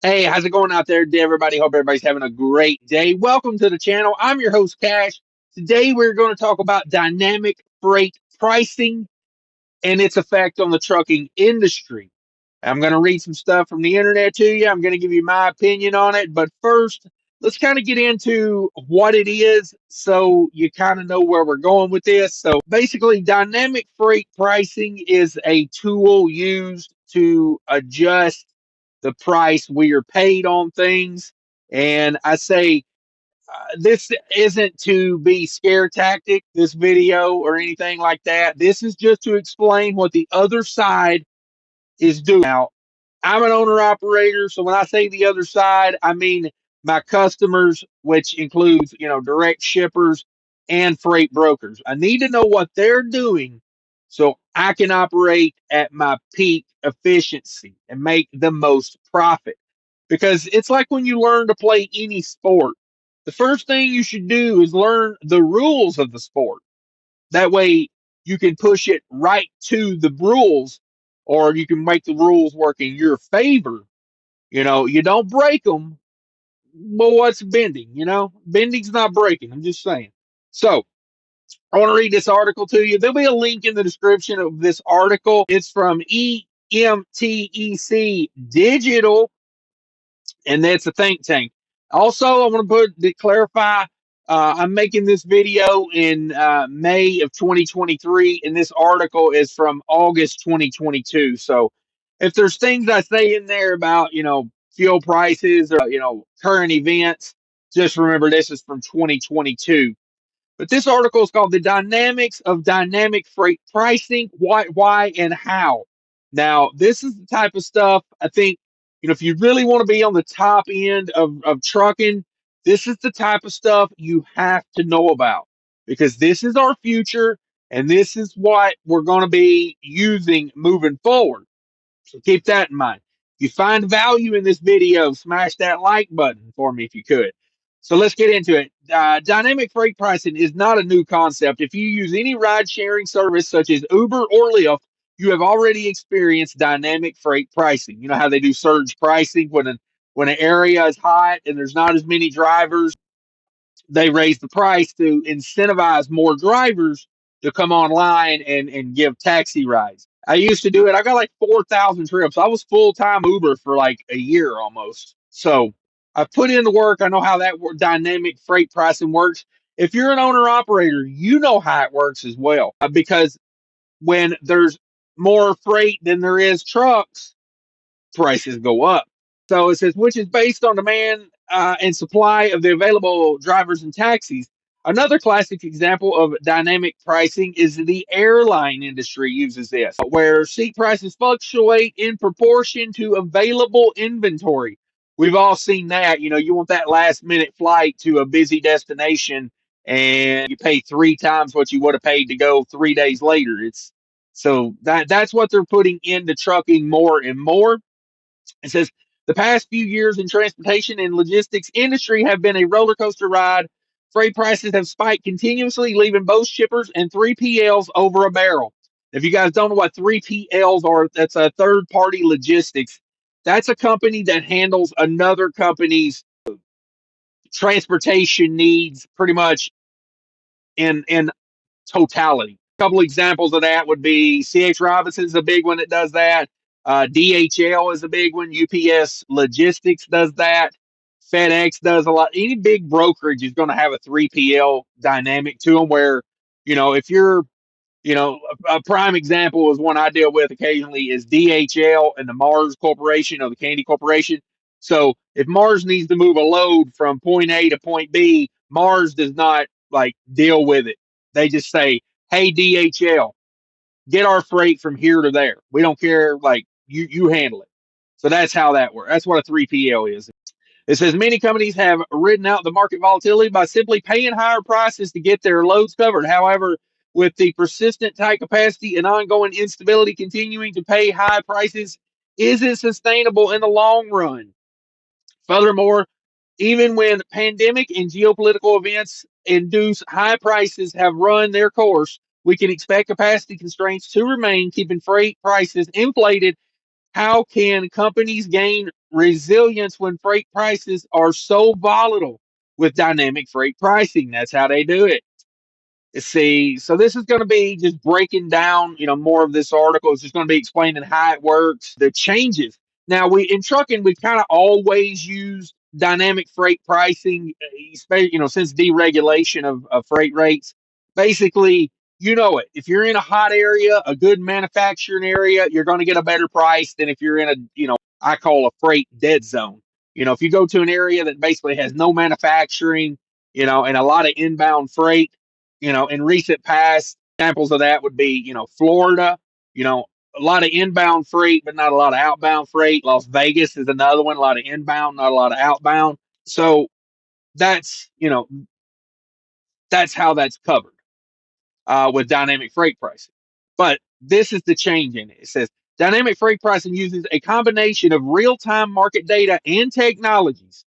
Hey, how's it going out there, everybody? Hope everybody's having a great day. Welcome to the channel. I'm your host, Cash. Today, we're going to talk about dynamic freight pricing and its effect on the trucking industry. I'm going to read some stuff from the internet to you. I'm going to give you my opinion on it. But first, let's kind of get into what it is so you kind of know where we're going with this. So basically, dynamic freight pricing is a tool used to adjust the price we are paid on things. And I say this isn't to be scare tactic, this video or anything like that. This is just to explain what the other side is doing. Now, I'm an owner operator, so when I say the other side, I mean my customers, which includes, direct shippers and freight brokers. I need to know what they're doing so I can operate at my peak efficiency and make the most profit. Because it's like when you learn to play any sport. The first thing you should do is learn the rules of the sport. That way you can push it right to the rules, or you can make the rules work in your favor. You don't break them. Well, what's bending? Bending's not breaking. I'm just saying. So I want to read this article to you. There'll be a link in the description of this article. It's from EMTEC Digital, and that's a think tank. Also, I want to clarify. I'm making this video in May of 2023, and this article is from August 2022. So, if there's things I say in there about fuel prices or current events, just remember this is from 2022. But this article is called "The Dynamics of Dynamic Freight Pricing: Why, and How." Now, this is the type of stuff I think, if you really want to be on the top end of trucking, this is the type of stuff you have to know about because this is our future and this is what we're going to be using moving forward. So keep that in mind. If you find value in this video, smash that like button for me if you could. So let's get into it. Dynamic freight pricing is not a new concept. If you use any ride sharing service such as Uber or Lyft, you have already experienced dynamic freight pricing. You know how they do surge pricing when an area is hot and there's not as many drivers, they raise the price to incentivize more drivers to come online and give taxi rides. I used to do it. I got like 4,000 trips. I was full time Uber for like a year almost. So I put in the work. I know how that dynamic freight pricing works. If you're an owner operator, you know how it works as well. Because when there's more freight than there is trucks, prices go up. So it says, which is based on demand and supply of the available drivers and taxis. Another classic example of dynamic pricing is the airline industry uses this, where seat prices fluctuate in proportion to available inventory. We've all seen that. You want that last minute flight to a busy destination and you pay three times what you would have paid to go 3 days later. That's what they're putting into trucking more and more. It says the past few years in transportation and logistics industry have been a roller coaster ride. Freight prices have spiked continuously, leaving both shippers and 3PLs over a barrel. If you guys don't know what 3PLs are, that's a third party logistics. That's a company that handles another company's transportation needs pretty much in totality. A couple examples of that would be CH Robinson's a big one that does that. DHL is a big one. UPS Logistics does that. FedEx does a lot. Any big brokerage is going to have a 3PL dynamic to them where, if you're, a prime example is one I deal with occasionally is DHL and the Mars Corporation or the Candy Corporation. So if Mars needs to move a load from point A to point B, Mars does not like deal with it. They just say, "Hey DHL, get our freight from here to there. We don't care. Like you handle it." So that's how that works. That's what a 3PL is. It says many companies have ridden out the market volatility by simply paying higher prices to get their loads covered. However, with the persistent tight capacity and ongoing instability, continuing to pay high prices isn't sustainable in the long run. Furthermore, even when pandemic and geopolitical events induce high prices have run their course, we can expect capacity constraints to remain, keeping freight prices inflated How can companies gain resilience when freight prices are so volatile? With dynamic freight pricing, that's how they do it. See, so this is going to be just breaking down, more of this article. It's just going to be explaining how it works, the changes. Now, we in trucking, we kind of always use dynamic freight pricing, since deregulation of freight rates. Basically, you know it. If you're in a hot area, a good manufacturing area, you're going to get a better price than if you're in a, I call a freight dead zone. If you go to an area that basically has no manufacturing, and a lot of inbound freight, in recent past, examples of that would be, Florida, you know, a lot of inbound freight, but not a lot of outbound freight. Las Vegas is another one, a lot of inbound, not a lot of outbound. So that's, that's how that's covered with dynamic freight pricing. But this is the change in it. It says dynamic freight pricing uses a combination of real time market data and technologies.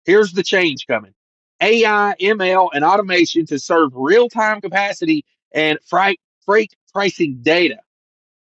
Here's the change coming: AI, ML, and automation to serve real time capacity and freight pricing data.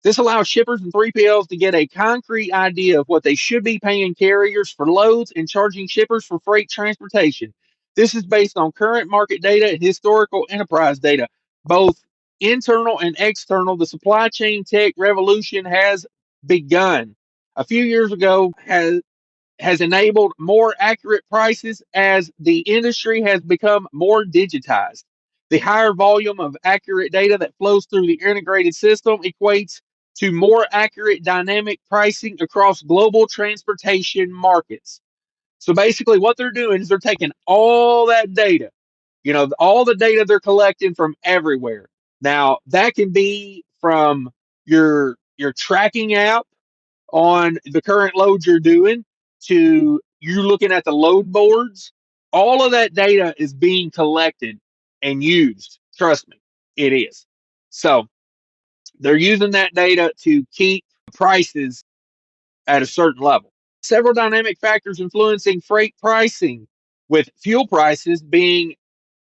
This allows shippers and 3PLs to get a concrete idea of what they should be paying carriers for loads and charging shippers for freight transportation. This is based on current market data and historical enterprise data, both internal and external. The supply chain tech revolution has begun. A few years ago, has enabled more accurate prices as the industry has become more digitized. The higher volume of accurate data that flows through the integrated system equates to more accurate dynamic pricing across global transportation markets. So basically, what they're doing is they're taking all that data, all the data they're collecting from everywhere. Now, that can be from your tracking app on the current loads you're doing to you looking at the load boards. All of that data is being collected and used. Trust me, it is. So they're using that data to keep prices at a certain level. Several dynamic factors influencing freight pricing, with fuel prices being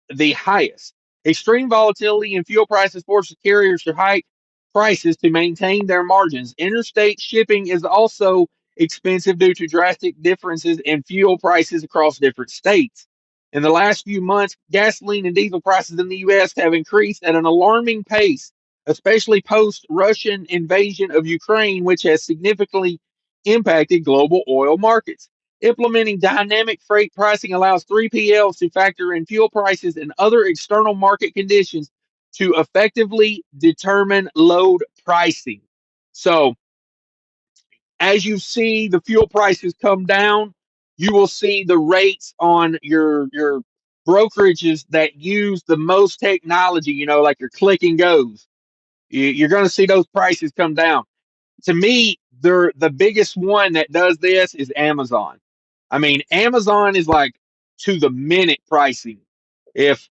the highest. Extreme volatility in fuel prices forces carriers to hike prices to maintain their margins. Interstate shipping is also expensive due to drastic differences in fuel prices across different states. In the last few months, gasoline and diesel prices in the U.S. have increased at an alarming pace, especially post Russian invasion of Ukraine, which has significantly impacted global oil markets. Implementing dynamic freight pricing allows 3PLs to factor in fuel prices and other external market conditions to effectively determine load pricing. So, as you see the fuel prices come down, you will see the rates on your brokerages that use the most technology, like your click and goes. You're going to see those prices come down. To me, the biggest one that does this is Amazon. I mean, Amazon is like to the minute pricing. If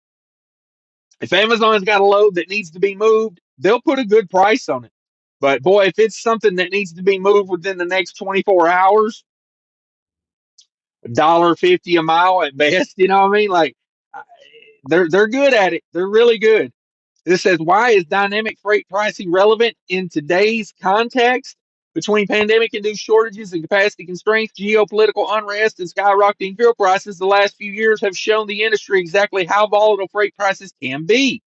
if Amazon's got a load that needs to be moved, they'll put a good price on it. But boy, if it's something that needs to be moved within the next 24 hours, $1.50 a mile at best, you know what I mean? Like they're good at it. They're really good. This says, why is dynamic freight pricing relevant in today's context? Between pandemic induced shortages and capacity constraints, geopolitical unrest, and skyrocketing fuel prices, the last few years have shown the industry exactly how volatile freight prices can be.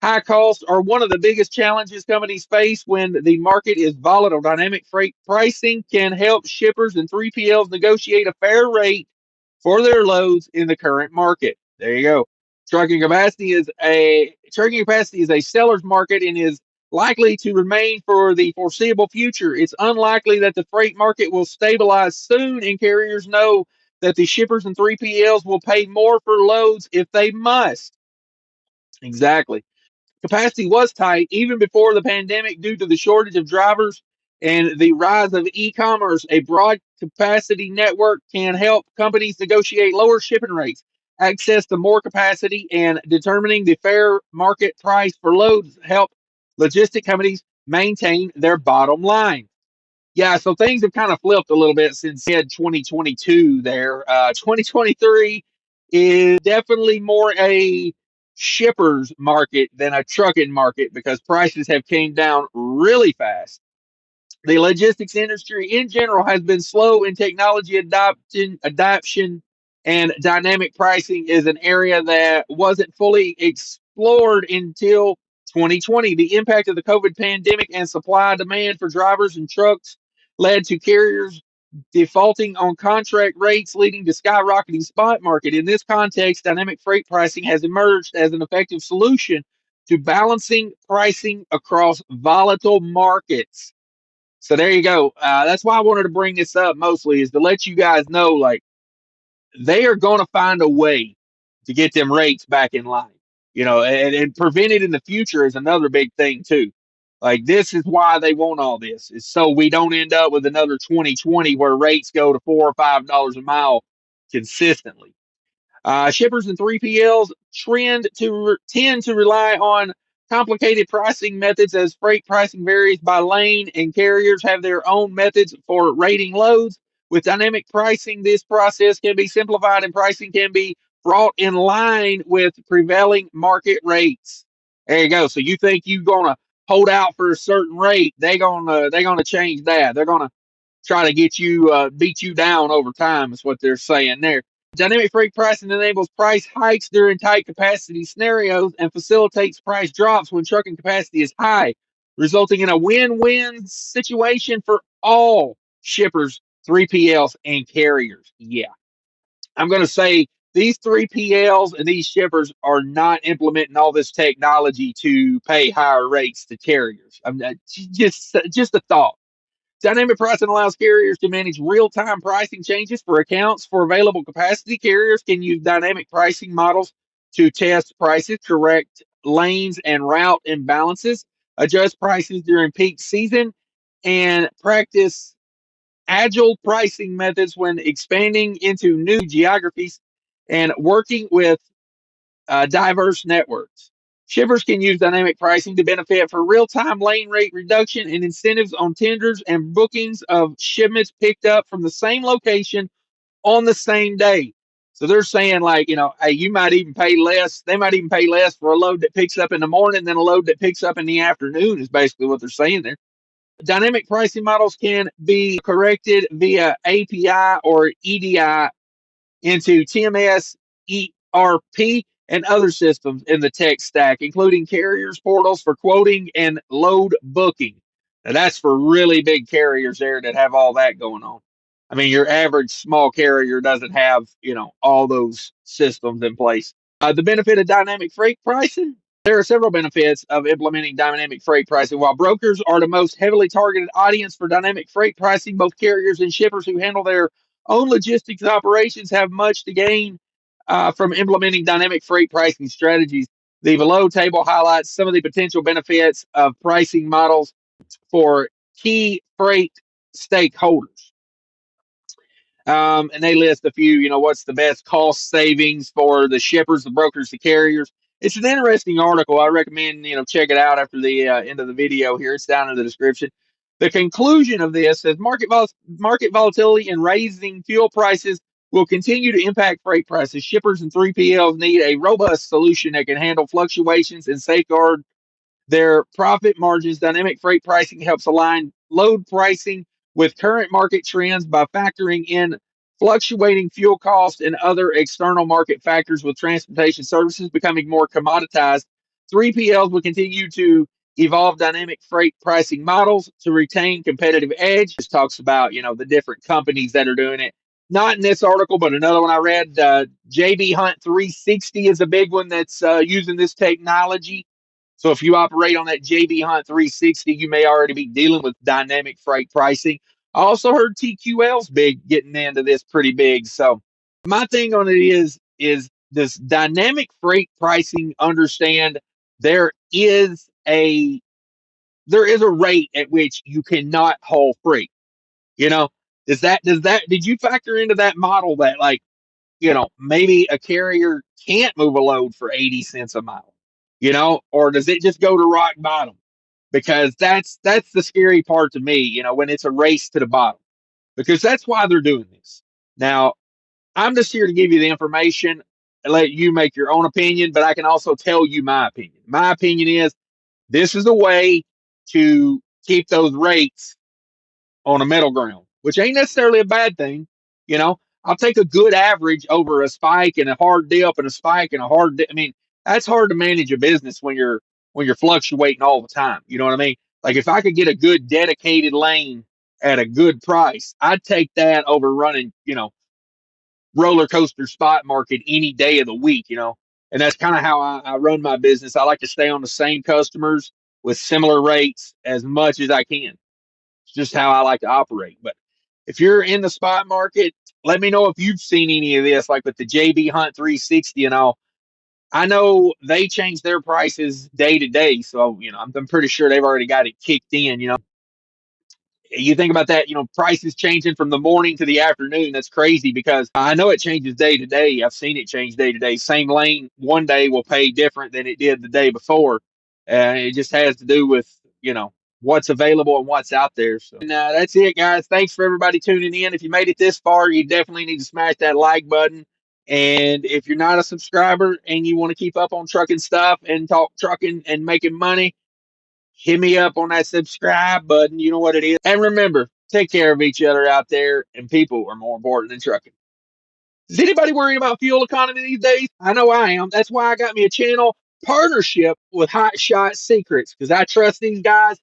High costs are one of the biggest challenges companies face when the market is volatile. Dynamic freight pricing can help shippers and 3PLs negotiate a fair rate for their loads in the current market. There you go. Trucking capacity is a seller's market and is likely to remain for the foreseeable future. It's unlikely that the freight market will stabilize soon, and carriers know that the shippers and 3PLs will pay more for loads if they must. Exactly. Capacity was tight even before the pandemic due to the shortage of drivers and the rise of e-commerce. A broad capacity network can help companies negotiate lower shipping rates, access to more capacity, and determining the fair market price for loads help logistic companies maintain their bottom line. Yeah, so things have kind of flipped a little bit since 2022 there. 2023 is definitely more a shippers market than a trucking market because prices have came down really fast. The logistics industry in general has been slow in technology adoption, and dynamic pricing is an area that wasn't fully explored until 2020. The impact of the COVID pandemic and supply demand for drivers and trucks led to carriers defaulting on contract rates, leading to skyrocketing spot market. In this context, dynamic freight pricing has emerged as an effective solution to balancing pricing across volatile markets. So there you go. That's why I wanted to bring this up mostly is to let you guys know, like, they are going to find a way to get them rates back in line, and prevent it in the future is another big thing too. Like, this is why they want all this, is so we don't end up with another 2020 where rates go to $4 or $5 a mile consistently. Shippers and 3PLs tend to rely on complicated pricing methods as freight pricing varies by lane, and carriers have their own methods for rating loads. With dynamic pricing, this process can be simplified and pricing can be brought in line with prevailing market rates. There you go. So you think you're gonna hold out for a certain rate? They're gonna change that. They're gonna try to get you beat you down over time. Is what they're saying there. Dynamic freight pricing enables price hikes during tight capacity scenarios and facilitates price drops when trucking capacity is high, resulting in a win-win situation for all shippers, 3PLs, and carriers. Yeah, I'm going to say these 3PLs and these shippers are not implementing all this technology to pay higher rates to carriers. I'm not, just a thought. Dynamic pricing allows carriers to manage real-time pricing changes for accounts for available capacity. Carriers can use dynamic pricing models to test prices, correct lanes and route imbalances, adjust prices during peak season, and practice agile pricing methods when expanding into new geographies and working with diverse networks. Shippers can use dynamic pricing to benefit for real-time lane rate reduction and incentives on tenders and bookings of shipments picked up from the same location on the same day. So they're saying, like, hey, you might even pay less. They might even pay less for a load that picks up in the morning than a load that picks up in the afternoon, is basically what they're saying there. Dynamic pricing models can be corrected via API or EDI into TMS, ERP, and other systems in the tech stack, including carriers portals for quoting and load booking. Now, that's for really big carriers there that have all that going on. I mean, your average small carrier doesn't have, all those systems in place. The benefit of dynamic freight pricing. There are several benefits of implementing dynamic freight pricing. While brokers are the most heavily targeted audience for dynamic freight pricing, both carriers and shippers who handle their own logistics operations have much to gain from implementing dynamic freight pricing strategies. The below table highlights some of the potential benefits of pricing models for key freight stakeholders. And they list a few, what's the best cost savings for the shippers, the brokers, the carriers. It's an interesting article. I recommend, check it out after the end of the video here. It's down in the description. The conclusion of this is market volatility and raising fuel prices will continue to impact freight prices. Shippers and 3PLs need a robust solution that can handle fluctuations and safeguard their profit margins. Dynamic freight pricing helps align load pricing with current market trends by factoring in fluctuating fuel costs and other external market factors. With transportation services becoming more commoditized, 3PLs will continue to evolve dynamic freight pricing models to retain competitive edge. This talks about, the different companies that are doing it. Not in this article, but another one I read, JB Hunt 360 is a big one that's using this technology. So if you operate on that JB Hunt 360, you may already be dealing with dynamic freight pricing. I also heard TQL's getting into this pretty big. So my thing on it is this dynamic freight pricing. Understand there is a rate at which you cannot haul freight. You know, did you factor into that model that, like, maybe a carrier can't move a load for 80 cents a mile, or does it just go to rock bottom? Because that's the scary part to me, when it's a race to the bottom, because that's why they're doing this. Now, I'm just here to give you the information and let you make your own opinion, but I can also tell you my opinion. My opinion is this is a way to keep those rates on a middle ground, which ain't necessarily a bad thing. You know, I'll take a good average over a spike and a hard dip and a spike and a hard dip. I mean, that's hard to manage a business when you're fluctuating all the time. You know what I mean? Like if I could get a good dedicated lane at a good price, I'd take that over running, roller coaster spot market any day of the week, and that's kind of how I run my business. I like to stay on the same customers with similar rates as much as I can. It's just how I like to operate. But if you're in the spot market, let me know if you've seen any of this, like with the JB Hunt 360 and all. I know they change their prices day to day, so I'm pretty sure they've already got it kicked in. You think about that, prices changing from the morning to the afternoon. That's crazy because I know it changes day to day. I've seen it change day to day. Same lane one day will pay different than it did the day before. It just has to do with, what's available and what's out there. So and, that's it, guys. Thanks for everybody tuning in. If you made it this far, you definitely need to smash that like button. And if you're not a subscriber and you want to keep up on trucking stuff and talk trucking and making money, hit me up on that subscribe button. You know what it is. And remember, take care of each other out there, and people are more important than trucking. Is anybody worried about fuel economy these days? I know I am. That's why I got me a channel partnership with Hotshot Secrets, because I trust these guys.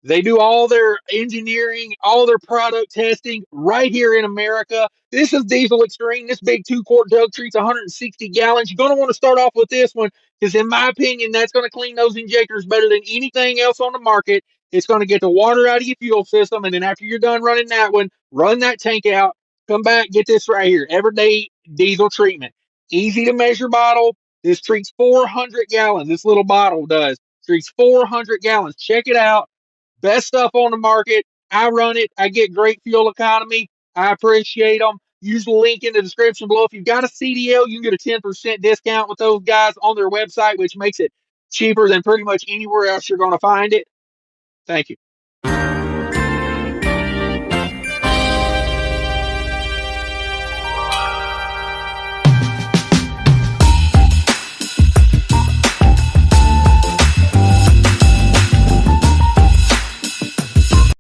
They do all their engineering, all their product testing right here in America. This is Diesel Extreme. This big 2-quart jug treats 160 gallons. You're going to want to start off with this one because, in my opinion, that's going to clean those injectors better than anything else on the market. It's going to get the water out of your fuel system. And then after you're done running that one, run that tank out, come back, get this right here. Everyday diesel treatment. Easy to measure bottle. This treats 400 gallons. This little bottle does. Treats 400 gallons. Check it out. Best stuff on the market. I run it. I get great fuel economy. I appreciate them. Use the link in the description below. If you've got a CDL, you can get a 10% discount with those guys on their website, which makes it cheaper than pretty much anywhere else you're going to find it. Thank you.